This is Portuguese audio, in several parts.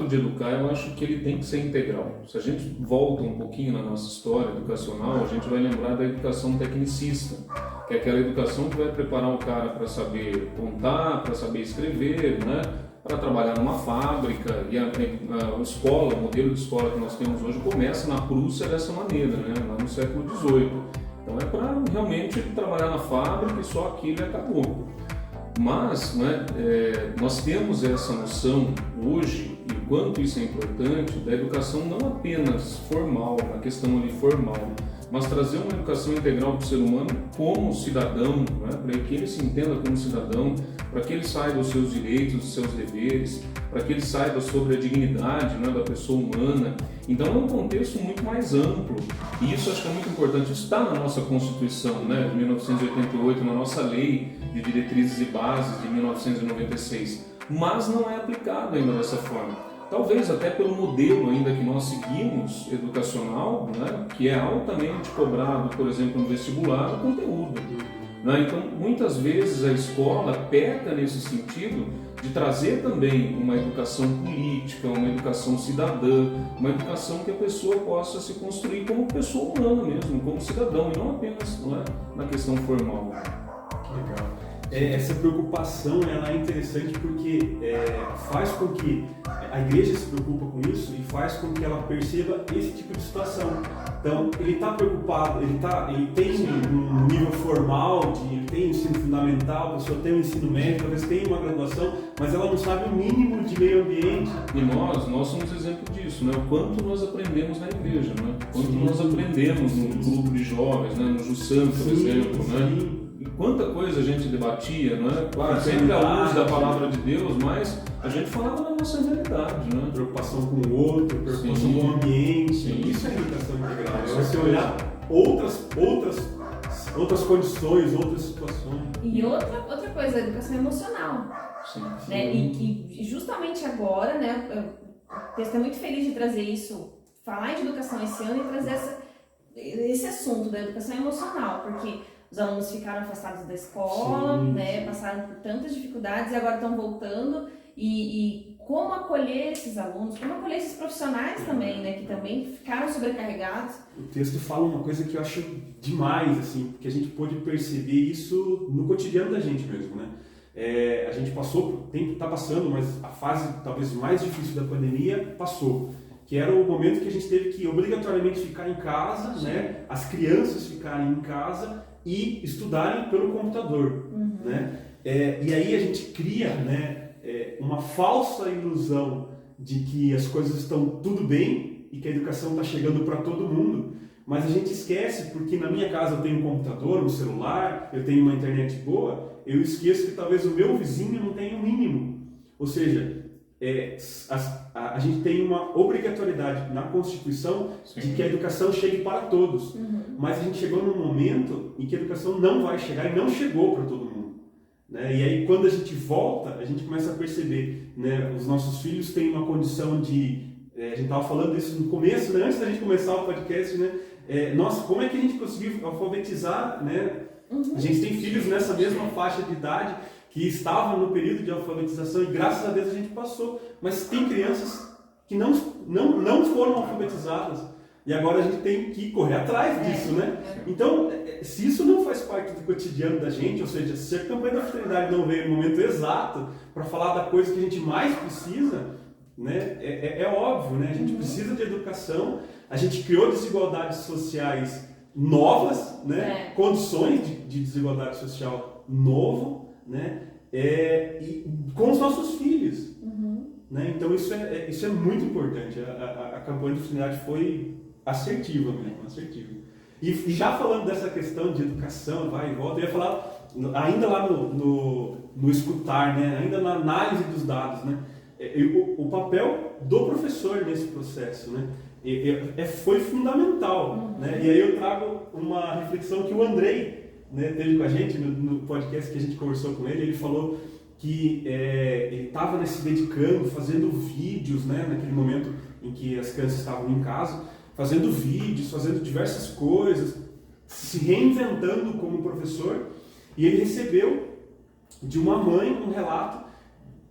ato de educar, eu acho que ele tem que ser integral. Se a gente volta um pouquinho na nossa história educacional, a gente vai lembrar da educação tecnicista, que é aquela educação que vai preparar o cara para saber contar, para saber escrever, né? Para trabalhar numa fábrica. E a escola, o modelo de escola que nós temos hoje começa na Prússia dessa maneira, né? Lá no século XVIII. Então é para realmente trabalhar na fábrica e só aquilo e acabou. Mas né, nós temos essa noção hoje, e o quanto isso é importante, da educação não apenas formal, na questão ali formal, mas trazer uma educação integral para o ser humano como cidadão, né, para que ele se entenda como cidadão, para que ele saiba dos seus direitos, dos seus deveres, para que ele saiba sobre a dignidade, né, da pessoa humana. Então é um contexto muito mais amplo, e isso acho que é muito importante. Isso está na nossa Constituição, né, de 1988, na nossa Lei de Diretrizes e Bases de 1996, mas não é aplicado ainda dessa forma. Talvez até pelo modelo ainda que nós seguimos educacional, né, que é altamente cobrado, por exemplo, no vestibular, o conteúdo. Né? Então, muitas vezes a escola peca nesse sentido de trazer também uma educação política, uma educação cidadã, uma educação que a pessoa possa se construir como pessoa humana mesmo, como cidadão, e não apenas na questão formal. Legal. Essa preocupação ela é interessante porque faz com que a igreja se preocupe com isso e faz com que ela perceba esse tipo de situação. Então, ele está preocupado, ele tem um nível formal, ele tem ensino fundamental, a pessoa tem um ensino médio, talvez tenha uma graduação, mas ela não sabe o mínimo de meio ambiente. E nós somos exemplo disso, né? O quanto nós aprendemos na igreja, né? O quanto nós aprendemos no grupo de jovens, né? No Jussan, por exemplo, né? E quanta coisa a gente debatia, né? Claro, sempre à luz da palavra de Deus, mas a gente falava da nossa realidade, né? Preocupação com o outro, preocupação com o ambiente. Sim. Isso é educação integral. É você olhar outras condições, outras situações. E outra coisa, a educação emocional. Sim. Né? E justamente agora, né? Eu estou muito feliz de trazer isso, falar de educação esse ano e trazer esse assunto da educação emocional, porque os alunos ficaram afastados da escola, né, passaram por tantas dificuldades e agora estão voltando. E como acolher esses alunos, como acolher esses profissionais também, né, que também ficaram sobrecarregados. O texto fala uma coisa que eu acho demais, assim, porque a gente pôde perceber isso no cotidiano da gente mesmo, né? A gente passou, está passando, mas a fase talvez mais difícil da pandemia passou. Que era o momento que a gente teve que obrigatoriamente ficar em casa, né? As crianças ficarem em casa e estudarem pelo computador, né? E aí a gente cria, né, uma falsa ilusão de que as coisas estão tudo bem e que a educação está chegando para todo mundo, mas a gente esquece, porque na minha casa eu tenho um computador, um celular, eu tenho uma internet boa, eu esqueço que talvez o meu vizinho não tenha o mínimo. Ou seja, a gente tem uma obrigatoriedade na Constituição de que a educação chegue para todos, mas a gente chegou num momento em que a educação não vai chegar e não chegou para todo mundo, né? E aí quando a gente volta, a gente começa a perceber, né, os nossos filhos têm uma condição de... a gente estava falando disso no começo, né, antes da gente começar o podcast, né? Nossa, como é que a gente conseguiu alfabetizar, né? A gente tem filhos nessa mesma faixa de idade que estavam no período de alfabetização e graças a Deus a gente passou. Mas tem crianças que não foram alfabetizadas e agora a gente tem que correr atrás disso, né? Então, se isso não faz parte do cotidiano da gente, ou seja, se a campanha da fraternidade não veio no momento exato para falar da coisa que a gente mais precisa, né? É óbvio, né? A gente precisa de educação, a gente criou desigualdades sociais novas, né? Condições de desigualdade social novo, né? E com os nossos filhos, né? Então isso é muito importante. A campanha de fraternidade foi assertiva mesmo, assertiva. E já falando dessa questão de educação, vai e volta, eu ia falar ainda lá no escutar, né? Ainda na análise dos dados, né? O papel do professor nesse processo, né? Foi fundamental, né? E aí eu trago uma reflexão que o Andrei, né, teve com a gente no podcast que a gente conversou com ele. Ele falou que ele estava se dedicando, fazendo vídeos, né, naquele momento em que as crianças estavam em casa, fazendo vídeos, fazendo diversas coisas, se reinventando como professor, e ele recebeu de uma mãe um relato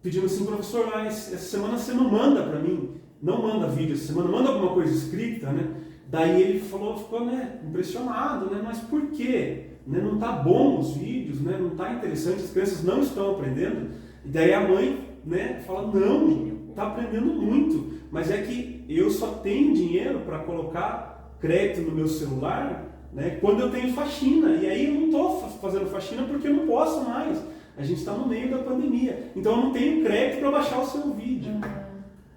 pedindo assim, professor, essa semana você não manda para mim, não manda vídeo, essa semana manda alguma coisa escrita, né? Daí ele ficou, né, impressionado, né? Mas por quê? Né? Não tá bom os vídeos, né? Não tá interessante, as crianças não estão aprendendo. E daí a mãe, né, fala, não, tá aprendendo muito, mas é que eu só tenho dinheiro para colocar crédito no meu celular, né, quando eu tenho faxina, e aí eu não estou fazendo faxina porque eu não posso mais. A gente está no meio da pandemia, então eu não tenho crédito para baixar o seu vídeo.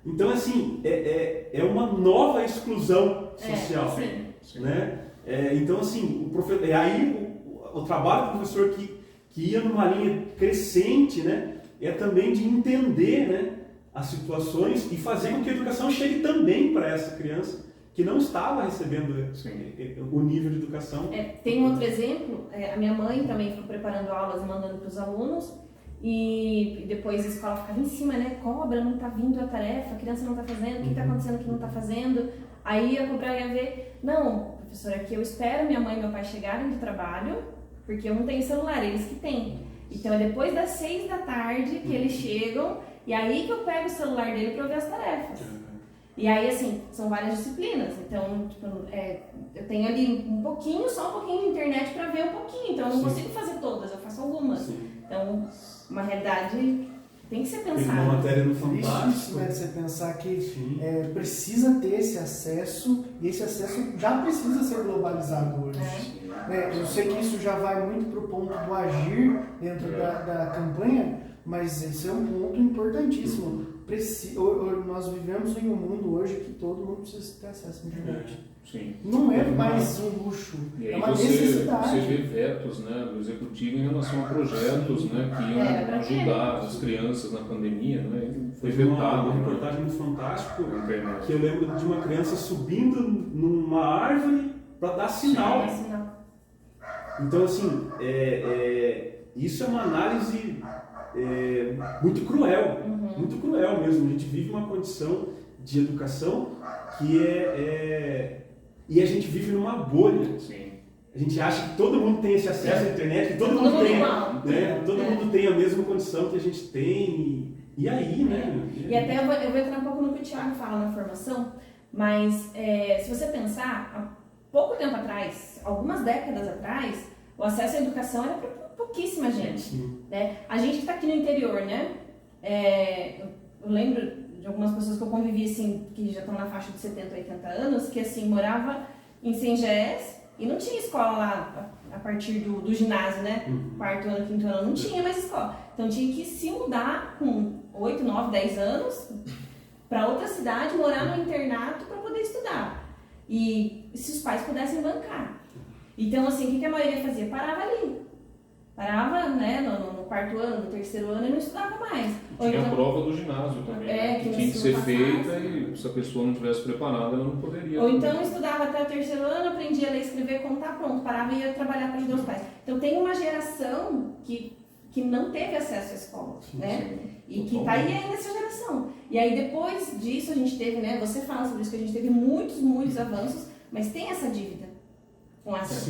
Então, assim, é uma nova exclusão social. Sim. Né? Então, assim, o trabalho do professor que ia numa linha crescente, né, é também de entender, né, as situações e fazer com que a educação chegue também para essa criança que não estava recebendo o nível de educação. Tem um outro exemplo, a minha mãe também foi preparando aulas e mandando para os alunos, e depois a escola ficava em cima, né? Cobra, não está vindo a tarefa, a criança não está fazendo, o que está acontecendo que não está fazendo? Aí a cobrar ia ver, não, professora, é que eu espero minha mãe e meu pai chegarem do trabalho, porque eu não tenho celular, eles que têm. Então é depois das 6 da tarde que eles chegam, e aí que eu pego o celular dele para ver as tarefas. E aí, assim, são várias disciplinas, então, tipo, eu tenho ali só um pouquinho de internet para ver um pouquinho, então eu não consigo fazer todas, eu faço algumas. Sim. Então, uma realidade tem que ser pensada. Tem uma matéria no Fantástico. Isso, né, você pensar que precisa ter esse acesso, e esse acesso já precisa ser globalizado hoje. Eu sei que isso já vai muito para o ponto do agir dentro da campanha, mas esse é um ponto importantíssimo. Nós vivemos em um mundo hoje que todo mundo precisa ter acesso à internet. Sim. Não é mais um luxo, é uma necessidade. Você vê vetos, né, do executivo em relação a projetos, né, que iam ajudar as crianças na pandemia, né, foi vetado. Uma reportagem no Fantástico que eu lembro de uma criança subindo numa árvore para dar sinal. Então, assim, isso é uma análise muito cruel, muito cruel mesmo. A gente vive uma condição de educação que e a gente vive numa bolha. Sim. A gente acha que todo mundo tem esse acesso à internet, que todo mundo tem, né? Todo mundo tem a mesma condição que a gente tem. E aí, né? E até eu vou entrar um pouco no que o Thiago fala na formação, mas se você pensar, há pouco tempo atrás, algumas décadas atrás, o acesso à educação era para pouquíssima gente. Né? A gente que está aqui no interior, né? Eu lembro de algumas pessoas que eu convivi, assim, que já estão na faixa de 70, 80 anos, que, assim, morava em Sengés e não tinha escola lá a partir do ginásio, né? Quarto ano, quinto ano, não tinha mais escola. Então tinha que se mudar com 8, 9, 10 anos para outra cidade, morar no internato para poder estudar. E se os pais pudessem bancar. Então, assim, o que a maioria fazia? Parava ali. Parava, né, no quarto ano, no terceiro ano e não estudava mais. Tinha a prova do ginásio também, que tinha que ser feita e se a pessoa não estivesse preparada, ela não poderia. Ou então estudava até o terceiro ano, aprendia a ler, escrever, contar, pronto, parava e ia trabalhar para ajudar os pais. Então tem uma geração que não teve acesso à escola, né? E que está aí nessa geração. E aí depois disso a gente teve, né, você fala sobre isso, que a gente teve muitos avanços, mas tem essa dívida.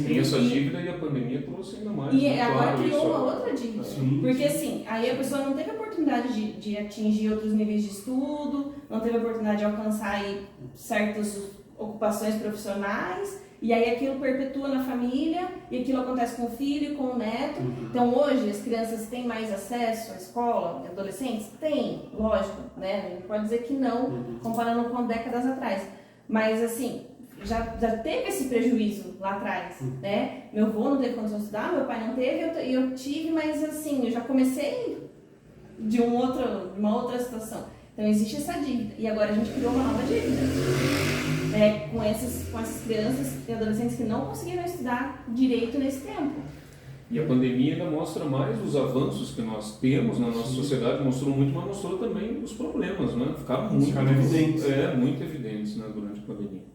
Tem essa dívida e a pandemia trouxe ainda mais. E agora criou uma outra dívida. Porque assim, aí a pessoa não teve a oportunidade de atingir outros níveis de estudo, não teve a oportunidade de alcançar aí certas ocupações profissionais, e aí aquilo perpetua na família, e aquilo acontece com o filho, com o neto. Então hoje as crianças têm mais acesso à escola, adolescentes? Tem, lógico, né? A gente pode dizer que não, comparando com décadas atrás. Mas assim, já teve esse prejuízo lá atrás, né? Meu avô não teve condição de estudar, meu pai não teve, eu tive, mas assim, eu já comecei de uma outra situação. Então existe essa dívida. E agora a gente criou uma nova dívida, né? Com essas crianças e adolescentes que não conseguiram estudar direito nesse tempo. E a pandemia ainda mostra mais os avanços que nós temos na nossa sociedade, mostrou muito, mas mostrou também os problemas, né? Ficaram muito evidentes. Muito evidentes, né, durante a pandemia.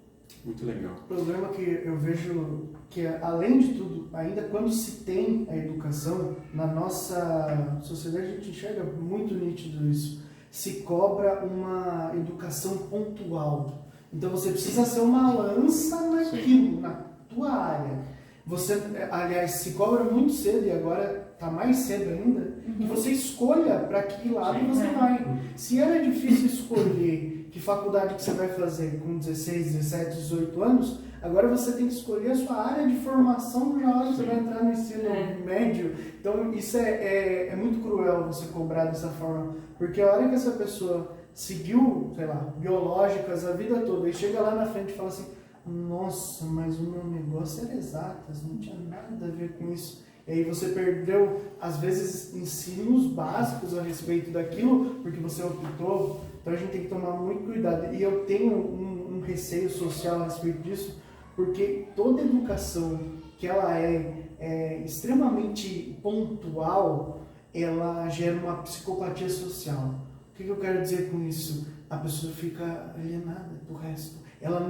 Muito legal. O problema que eu vejo que, além de tudo, ainda quando se tem a educação, na nossa sociedade a gente enxerga muito nítido isso, se cobra uma educação pontual. Então você precisa ser uma lança naquilo, na tua área. Você, aliás, se cobra muito cedo e agora tá mais cedo ainda, que você escolha para que lado Sim. você vai. Se era difícil escolher que faculdade que você vai fazer com 16, 17, 18 anos, agora você tem que escolher a sua área de formação já hora que você vai entrar no ensino médio. Então isso é muito cruel você cobrar dessa forma, porque a hora que essa pessoa seguiu, sei lá, biológicas a vida toda e chega lá na frente e fala assim, nossa, mas o meu negócio era exatas, não tinha nada a ver com isso. E aí você perdeu, às vezes, ensinos básicos a respeito daquilo, porque você optou. Então a gente tem que tomar muito cuidado. E eu tenho um receio social a respeito disso, porque toda educação que ela é extremamente pontual, ela gera uma psicopatia social. O que eu quero dizer com isso? A pessoa fica alienada do resto. Ela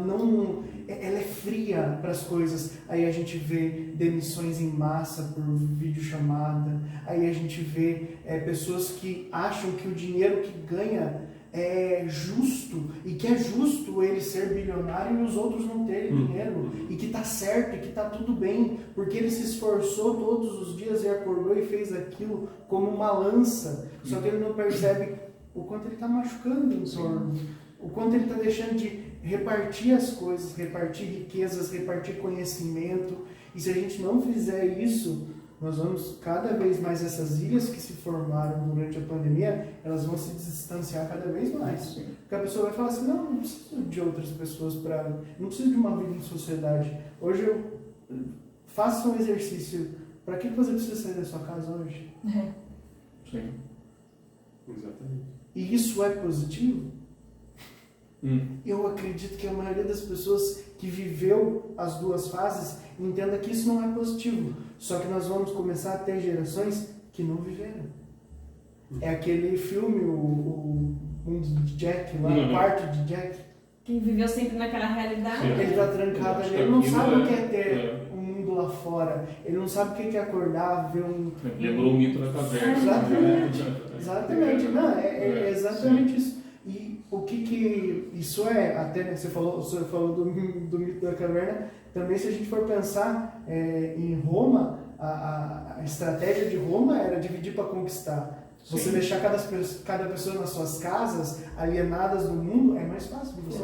é fria para as coisas. Aí a gente vê demissões em massa por videochamada. Aí a gente vê pessoas que acham que o dinheiro que ganha é justo, e que é justo ele ser bilionário e os outros não terem dinheiro, e que tá certo, e que tá tudo bem, porque ele se esforçou todos os dias e acordou e fez aquilo como uma lança, só que ele não percebe o quanto ele está machucando o entorno, o quanto ele está deixando de repartir as coisas, repartir riquezas, repartir conhecimento. E se a gente não fizer isso, nós vamos cada vez mais, essas ilhas que se formaram durante a pandemia, elas vão se distanciar cada vez mais. Porque a pessoa vai falar assim, não preciso de outras pessoas não preciso de uma vida em sociedade. Hoje eu faço um exercício. Para que você precisa sair da sua casa hoje? Sim. Exatamente. E isso é positivo? Eu acredito que a maioria das pessoas que viveu as duas fases entenda que isso não é positivo. Só que nós vamos começar a ter gerações que não viveram. É aquele filme, o Mundo de Jack, lá, o quarto de Jack. Quem viveu sempre naquela realidade. Ele está trancado ali, ele não sabe o que é ter um mundo lá fora. Ele não sabe o que é acordar, ver um... Lembrou o mito da caverna. Exatamente. Não, é exatamente isso. E o que isso é, até né, você falou do mito da caverna, também se a gente for pensar em Roma, a estratégia de Roma era dividir para conquistar. Você deixar cada pessoa nas suas casas, alienadas do mundo, é mais fácil de você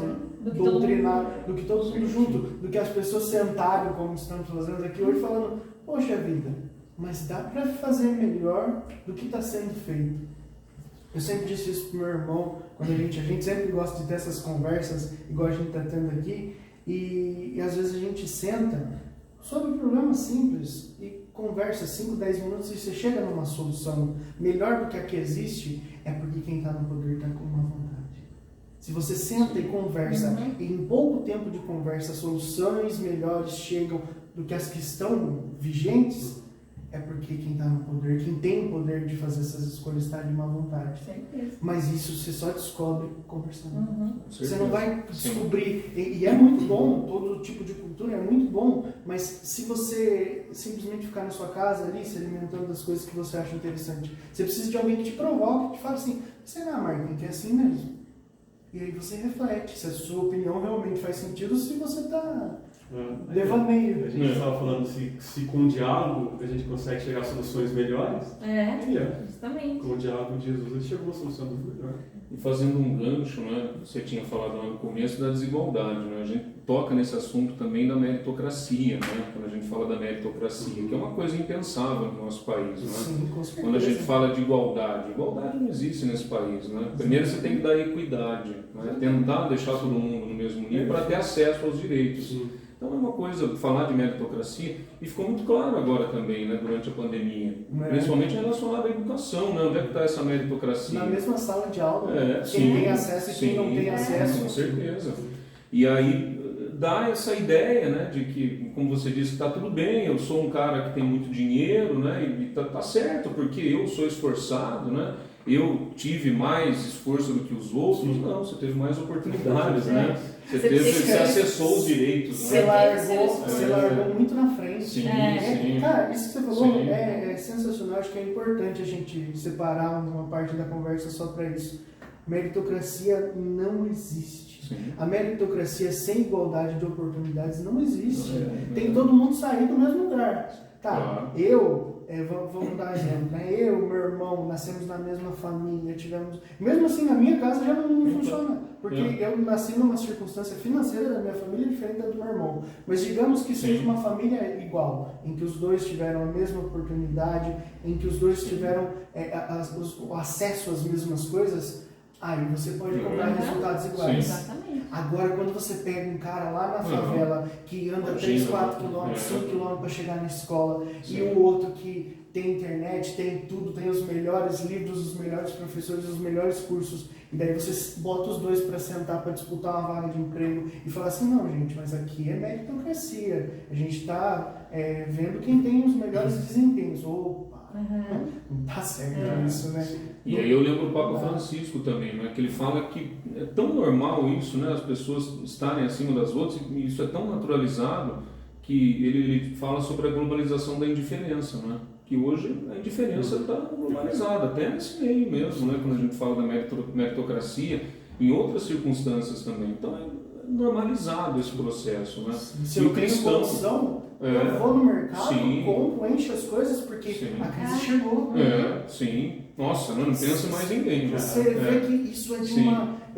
doutrinar do que todo mundo junto, do que as pessoas sentarem, como estamos fazendo aqui hoje, falando, poxa vida, mas dá para fazer melhor do que está sendo feito. Eu sempre disse isso pro meu irmão, quando a gente sempre gosta de ter essas conversas, igual a gente está tendo aqui, e às vezes a gente senta sobre problemas simples e conversa 5, 10 minutos e você chega numa solução melhor do que a que existe, é porque quem está no poder está com uma vontade. Se você senta e conversa, e em pouco tempo de conversa, soluções melhores chegam do que as que estão vigentes, é porque quem está no poder, quem tem o poder de fazer essas escolhas está de má vontade. Certeza. Mas isso você só descobre conversando. Você Certeza. não vai descobrir, e é muito bom, todo tipo de cultura é muito bom, mas se você simplesmente ficar na sua casa ali, se alimentando das coisas que você acha interessante, você precisa de alguém que te provoque, que te fale assim, será, Martin, que é assim mesmo? E aí você reflete se a sua opinião realmente faz sentido, se você está devaneio. A gente estava falando se com o diálogo a gente consegue chegar a soluções melhores. Justamente. Com o diálogo de Jesus ele chegou a solução muito melhor. E fazendo um gancho, né, você tinha falado lá no começo da desigualdade, né? A gente toca nesse assunto também da meritocracia, né? Quando a gente fala da meritocracia, que é uma coisa impensável no nosso país, né? Sim, com certeza. Quando a gente fala de igualdade não existe nesse país, né? Primeiro você tem que dar equidade, né? Tentar deixar todo mundo no mesmo nível para ter acesso aos direitos. Sim. Então é uma coisa, falar de meritocracia, e ficou muito claro agora também, né, durante a pandemia, principalmente relacionado à educação, né, onde é que está essa meritocracia? Na mesma sala de aula, quem sim, tem acesso e quem não tem acesso. Com certeza. E aí dá essa ideia, né, de que, como você disse, está tudo bem, eu sou um cara que tem muito dinheiro, né, e tá certo, porque eu sou esforçado, né, eu tive mais esforço do que os outros. Não, você teve mais oportunidades, né? Você acessou os direitos, você largou muito na frente. Sim. Cara, isso que você falou é sensacional. Acho que é importante a gente separar uma parte da conversa só para isso. Meritocracia não existe. Sim. A meritocracia sem igualdade de oportunidades não existe. Tem que todo mundo sair do mesmo lugar. Tá, eu vamos dar um exemplo, né? Eu e meu irmão nascemos na mesma família, mesmo assim na minha casa já não funciona, porque eu nasci numa circunstância financeira da minha família diferente da do meu irmão, mas digamos que seja uma família igual, em que os dois tiveram a mesma oportunidade, em que os dois tiveram o acesso às mesmas coisas, aí você pode comprar resultados iguais. Exatamente. Agora, quando você pega um cara lá na favela que anda 3, 4 km, 5 km para chegar na escola, e o outro que tem internet, tem tudo, tem os melhores livros, os melhores professores, os melhores cursos, e daí você bota os dois para sentar para disputar uma vaga de emprego e fala assim, não, gente, mas aqui é meritocracia, a gente está vendo quem tem os melhores desempenhos. Opa, não tá certo isso, né? E aí eu lembro o Papa Francisco também, né, que ele fala que é tão normal isso, né, as pessoas estarem acima das outras, e isso é tão naturalizado que ele fala sobre a globalização da indiferença, né? Que hoje a indiferença está globalizada, até nesse meio mesmo, né, quando a gente fala da meritocracia, em outras circunstâncias também. Então é normalizado esse processo, né? Se eu tenho condição, eu vou no mercado, compro, encho as coisas, porque a crise chegou. Sim. Nossa, não pensa mais em ninguém. Você vê que isso é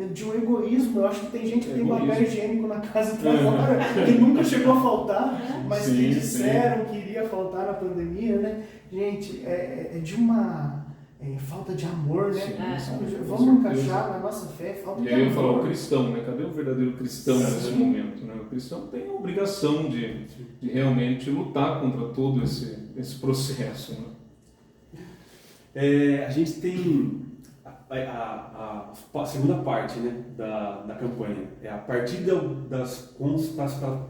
de um egoísmo. Eu acho que tem gente que tem papel higiênico na casa pra fora, que nunca chegou a faltar, mas que disseram que iria faltar na pandemia, né? Gente, é de uma falta de amor, né? Vamos encaixar na nossa fé, falta de amor. E aí eu falo, o cristão, né? Cadê o verdadeiro cristão nesse momento? Né? O cristão tem a obrigação de realmente lutar contra todo esse processo, né? A gente tem a segunda parte, né, da campanha. A partir das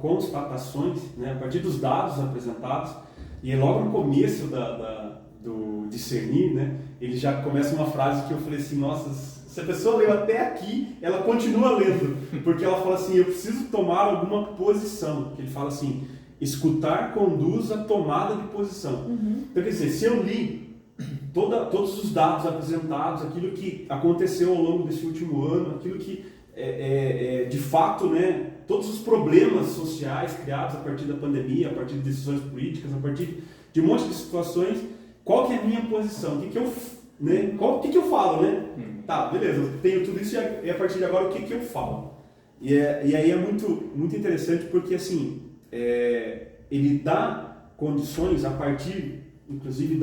constatações, né, a partir dos dados apresentados, e logo no começo do discernir, né, ele já começa uma frase que eu falei assim, nossa, se a pessoa leu até aqui, ela continua lendo, porque ela fala assim, eu preciso tomar alguma posição. Ele fala assim, escutar conduz à tomada de posição. Então, quer dizer, se eu li todos os dados apresentados, aquilo que aconteceu ao longo desse último ano, aquilo que de fato, né, todos os problemas sociais criados a partir da pandemia, a partir de decisões políticas, a partir de um monte de situações, qual que é a minha posição? O que que eu falo, né? Tá, beleza, eu tenho tudo isso e a partir de agora o que eu falo? E aí é muito, muito interessante porque assim, ele dá condições a partir, inclusive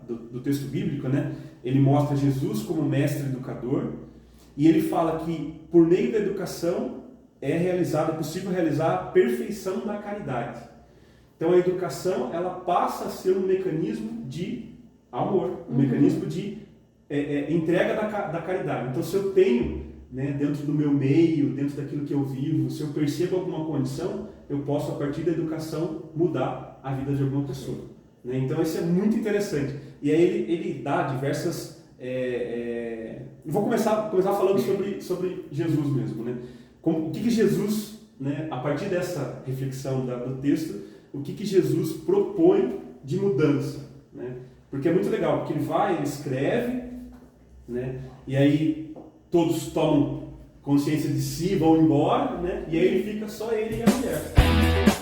do texto bíblico, né? Ele mostra Jesus como mestre educador e ele fala que por meio da educação é possível realizar a perfeição da caridade. Então a educação ela passa a ser um mecanismo de amor, um mecanismo de entrega da caridade. Então se eu tenho, né, dentro do meu meio, dentro daquilo que eu vivo, se eu percebo alguma condição, eu posso a partir da educação mudar a vida de alguma pessoa. Então isso é muito interessante. E aí ele dá diversas... Vou começar falando sobre Jesus mesmo. Né? O que Jesus, né, a partir dessa reflexão do texto, o que Jesus propõe de mudança. Né? Porque é muito legal, porque ele escreve, né, e aí todos tomam consciência de si, vão embora, né, e aí ele fica só ele e a mulher.